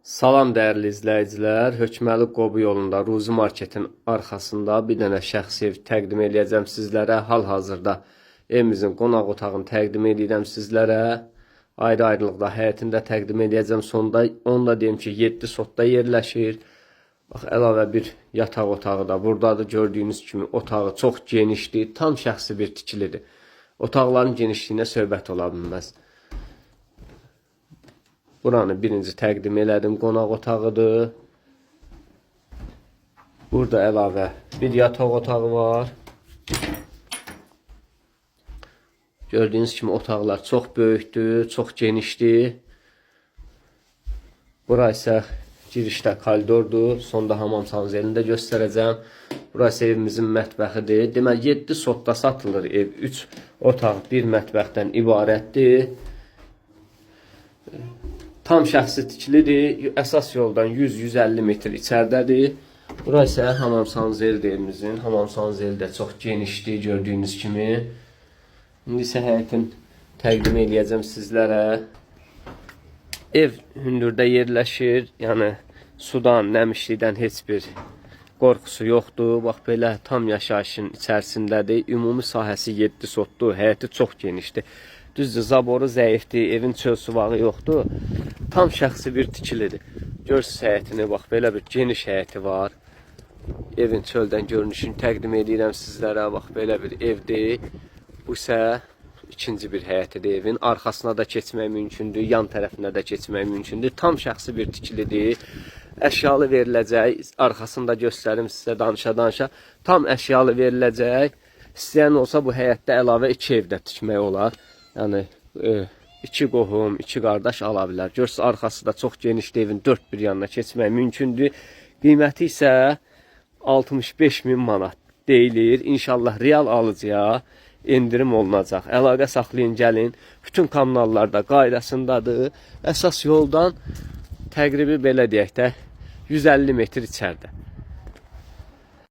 Salam dəyərli izləyicilər, Hökməli Qobu yolunda Ruzi Marketin arxasında bir dənə şəxsi ev təqdim edəcəm sizlərə. Hal-hazırda evimizin qonaq otağını təqdim edirəm sizlərə. Ayrı-ayrılıqda həyətində təqdim edəcəm. Sonda onu da deyim ki, 7 sotda yerləşir. Bax, əlavə bir yataq otağı da buradadır. Gördüyünüz kimi otağı çox genişdir, tam şəxsi bir tikilidir. Otaqların genişliyinə söhbət ola bilməz. Buranı birinci təqdim elədim, qonaq otağıdır. Burada əlavə bir yataq otağı var. Gördüyünüz kimi otaqlar çox böyükdür, çox genişdir. Bura isə girişdə koridordur. Sonda hamam sanzelini də göstərəcəm. Burası evimizin mətbəxidir. Demək 7 sotda satılır ev. 3 otaq, 1 mətbəxdən ibarətdir. Tam şəxsi tikilidir. Əsas yoldan 100-150 metr içəridədir. Burası isə hamam sanzeldir evimizin. Hamam sanzeli də çox genişdir gördüyünüz kimi. İndi isə həyətin təqdim edəcəm sizlərə. Ev hündürdə yerləşir. Yəni sudan, nəmişlikdən heç bir qorxusu yoxdur. Bax belə tam yaşayışın içərisindədir. Ümumi sahəsi 7 sotdur. Həyəti çox genişdir. Düzdür, zaboru zəifdir. Evin çöl suvağı yoxdur. Tam şəxsi bir tikilidir. Görsünüz həyətini, bax belə bir geniş həyəti var. Evin çöldən görünüşünü təqdim edirəm sizlərə. Bax belə bir evdir. Bu isə ikinci bir həyətidir evin. Arxasına da keçmək mümkündür, yan tərəfinə də keçmək mümkündür. Tam şəxsi bir tikilidir. Əşyalı veriləcək. Arxasını da göstərim sizə danışa-danışa. Tam əşyalı veriləcək. İstəyən olsa bu həyətdə əlavə 2 evdə tikmək olar. Yəni 2 qohum, 2 qardaş ala bilər. Görsünüz arxası da çox genişdir, evin 4 bir yanına keçmək mümkündür. Qiyməti isə 65.000 manat deyilir. İnşallah real alıcıya endirim olunacaq. Əlaqə saxlayın, gəlin. Bütün kanallar da qaydasındadır. Əsas yoldan təqribi belə deyək də 150 metr içəridə.